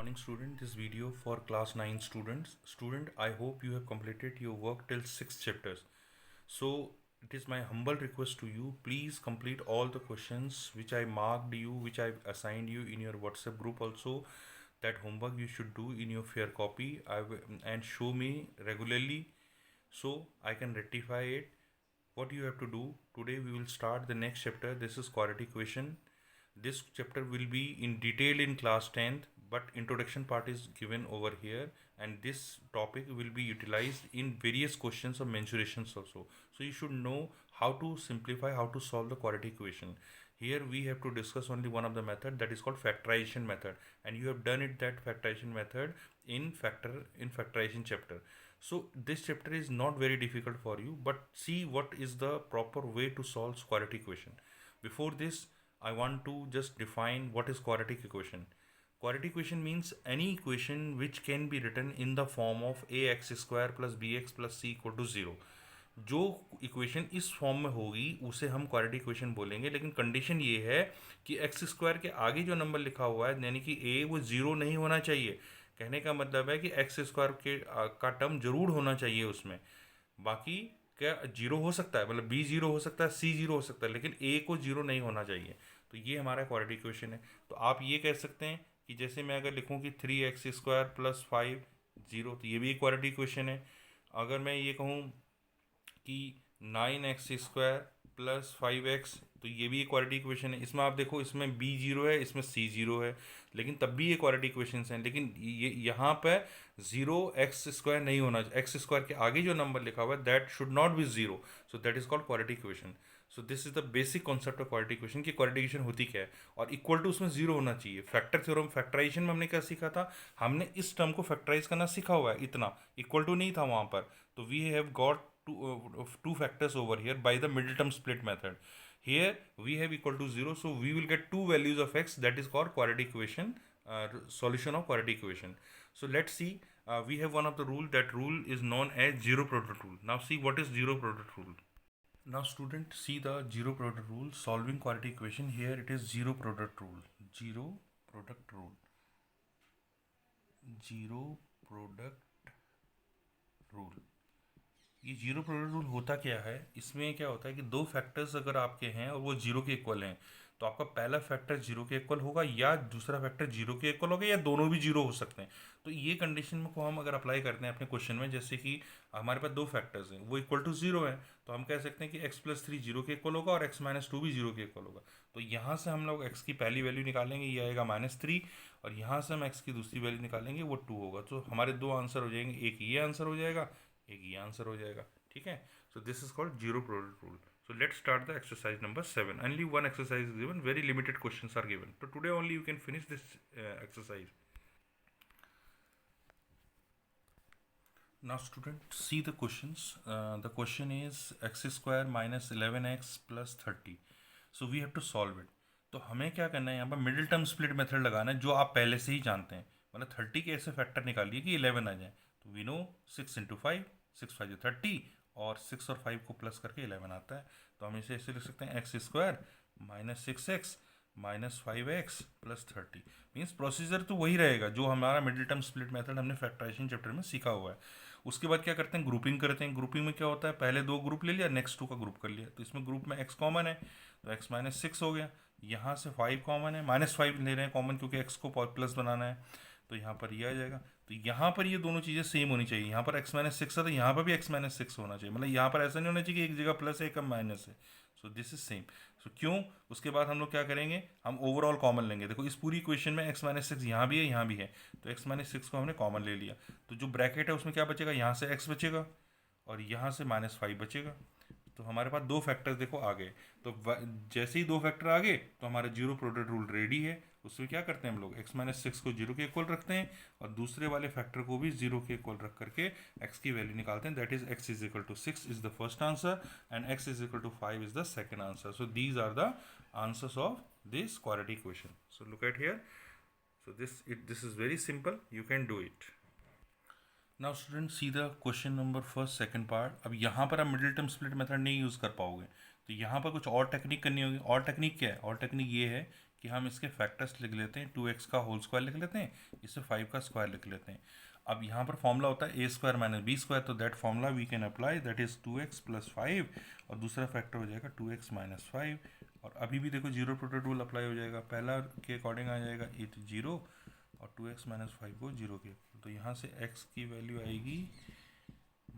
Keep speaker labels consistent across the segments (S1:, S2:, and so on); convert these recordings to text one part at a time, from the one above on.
S1: morning student. This video for class 9 students. Student, I hope you have completed your work till 6 chapters. So it is my humble request to you, please complete all the questions which I marked you, which I assigned you in your WhatsApp group also. That homework you should do in your fair copy and show me regularly so I can rectify it. What you have to do today, we will start the next chapter. This is quadratic equation. This chapter will be in detail in class 10th, but introduction part is given over here, and this topic will be utilized in various questions of mensurations also. So you should know how to simplify, how to solve the quadratic equation. Here we have to discuss only one of the method, that is called factorization method, and you have done it, that factorization method, in factorization chapter. So this chapter is not very difficult for you, but see what is the proper way to solve quadratic equation. Before this, I want to just define what is quadratic equation. Quadratic equation means any equation which can be written in the form of ax square plus bx plus c equal to 0. जो equation इस form में होगी उसे हम quadratic equation बोलेंगे, लेकिन condition ये है कि एक्स स्क्वायर के आगे जो नंबर लिखा हुआ है यानी कि ए वो ज़ीरो नहीं होना चाहिए। कहने का मतलब है कि एक्स स्क्वायर के का टर्म जरूर होना चाहिए उसमें। बाकी क्या जीरो हो सकता है, मतलब बी जीरो हो सकता है, सी जीरो हो सकता है, लेकिन ए को जीरो नहीं होना चाहिए। तो ये हमारा क्वाड्रेटिक इक्वेशन है। तो आप ये कह सकते हैं कि जैसे मैं अगर लिखूं कि 3x² प्लस 5 जीरो, तो ये भी एक क्वाड्रेटिक इक्वेशन है। अगर मैं ये कहूँ कि 9x² प्लस 5x, तो ये भी एक क्वाड्रेटिक इक्वेशन है। इसमें आप देखो, इसमें b जीरो है, इसमें c जीरो है, लेकिन तब भी ये क्वाड्रेटिक इक्वेशन हैं। लेकिन ये यहाँ पे 0x² नहीं होना, एक्स स्क्वायर के आगे जो नंबर लिखा हुआ है that should not be zero, so that is called quadratic equation. So this is the basic concept of quadratic equation कि क्वाड्रेटिक इक्वेशन होती क्या है, और इक्वल टू उसमें जीरो होना चाहिए। फैक्टर थ्योरम, फैक्टराइजेशन में हमने क्या सीखा था, हमने इस टर्म को फैक्टराइज करना सीखा हुआ है, इतना इक्वल टू नहीं था वहाँ पर। तो we have got two factors over here by the middle term split method. Here we have equal to 0, so we will get two values of x, that is called quadratic equation, solution of quadratic equation. So let's see, we have one of the rule, that rule is known as zero product rule. Now see what is zero product rule. Now student, see the zero product rule, solving quadratic equation. Here it is zero product rule, zero product rule, zero product rule। ये zero product rule होता क्या है, इसमें क्या होता है कि दो फैक्टर्स अगर आपके हैं और वो जीरो के इक्वल हैं, तो आपका पहला फैक्टर जीरो के इक्वल होगा या दूसरा फैक्टर जीरो के इक्वल होगा, या दोनों भी जीरो हो सकते हैं। तो ये कंडीशन को हम अगर अप्लाई करते हैं अपने क्वेश्चन में, जैसे कि हमारे पास दो फैक्टर्स हैं वो इक्वल टू जीरो है, तो हम कह सकते हैं कि x+3 जीरो के इक्वल होगा और x-2 भी जीरो के इक्वल होगा। तो यहाँ से हम लोग x की पहली वैल्यू निकालेंगे, ये आएगा -3, और यहाँ से हम x की दूसरी वैल्यू निकालेंगे, वो 2 होगा। तो हमारे दो आंसर हो जाएंगे, एक ये आंसर हो जाएगा, एक ये आंसर हो जाएगा। ठीक है, so this is called zero product rule. So let's start the exercise number 7. Only one exercise is given, very limited questions are given. So today only you can finish this exercise. Now student, see the questions. The question is x² minus 11x plus 30. So we have to solve it. तो हमें क्या करना है, यहाँ पर middle term split method लगाना है, जो आप पहले से ही जानते हैं। मतलब 30 के ऐसे फैक्टर निकालिए कि 11 आ जाए। तो वी नो 6 × 5, 6 5 30, और 6 और 5 को प्लस करके 11 आता है। तो हम इसे ऐसे लिख सकते हैं x² minus 6x minus 5x plus 30। Means procedure तो वही रहेगा जो हमारा मिडिल टर्म स्प्लिट मेथड हमने फैक्टराइजेशन चैप्टर में सीखा हुआ है। उसके बाद क्या करते हैं, ग्रुपिंग करते हैं। ग्रुपिंग में क्या होता है, पहले दो ग्रुप ले लिया, नेक्स्ट 2 का ग्रुप कर लिया। तो इसमें ग्रुप में x कॉमन है, तो x-6 हो गया। यहाँ से 5 कॉमन है, -5 ले रहे हैं कॉमन क्योंकि x को प्लस बनाना है, तो यहाँ पर ये आ जाएगा। तो यहाँ पर ये दोनों चीज़ें सेम होनी चाहिए। यहाँ पर x-6 है तो यहाँ पर भी x-6 होना चाहिए। मतलब यहाँ पर ऐसा नहीं होना चाहिए कि एक जगह प्लस है एक माइनस है। So this is same. So क्यों, उसके बाद हम लोग क्या करेंगे, हम ओवरऑल कॉमन लेंगे। देखो इस पूरी इक्वेशन में x-6 यहाँ भी है, यहाँ भी है, तो x-6 को हमने कॉमन ले लिया। तो जो ब्रैकेट है उसमें क्या बचेगा, यहाँ से x बचेगा और यहाँ से -5 बचेगा। तो हमारे पास दो फैक्टर्स देखो आ गए। तो जैसे ही दो फैक्टर आ गए तो हमारा जीरो प्रोडक्ट रूल रेडी है। उसमें क्या करते हैं हम लोग, x-6 को जीरो के इक्वल रखते हैं और दूसरे वाले फैक्टर को भी जीरो के इक्वल रख करके x की वैल्यू निकालते हैं। That is x = 6 is the first answer and x = 5 is the second answer. So these are the answers of this quadratic equation. So look at here. So this is very simple, you can do it. Now student, see the question number first second part. अब यहाँ पर आप middle term split method नहीं use कर पाओगे, तो यहाँ पर कुछ और टेक्निक करनी होगी। और टेक्निक क्या है, और टेक्निक ये है कि हम इसके फैक्टर्स लिख लेते हैं, 2x का होल स्क्वायर लिख लेते हैं, इसे 5 का स्क्वायर लिख लेते हैं। अब यहाँ पर फॉर्मूला होता है a square minus b square, तो that formula we can apply, that is 2x plus 5, और दूसरा फैक्टर हो जाएगा 2x माइनस 5। और अभी भी देखो जीरो प्रोडक्ट रूल अप्लाई हो जाएगा, पहला के अकॉर्डिंग आ जाएगा इट जीरो, और 2x माइनस 5 को जीरो के, तो यहाँ से x की वैल्यू आएगी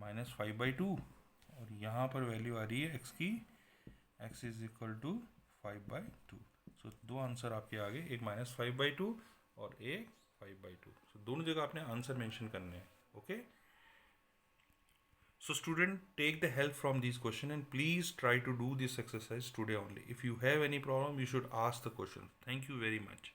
S1: -5/2, और यहाँ पर वैल्यू आ रही है x की, x इज इक्वल टू 5/2। सो दो आंसर आपके आगे, एक -5/2 और एक 5/2। सो दोनों जगह आपने आंसर मेंशन करने हैं। Okay, so student, take the help from these question and please try to do this exercise today only. If you have any problem, you should ask the question. Thank you very much.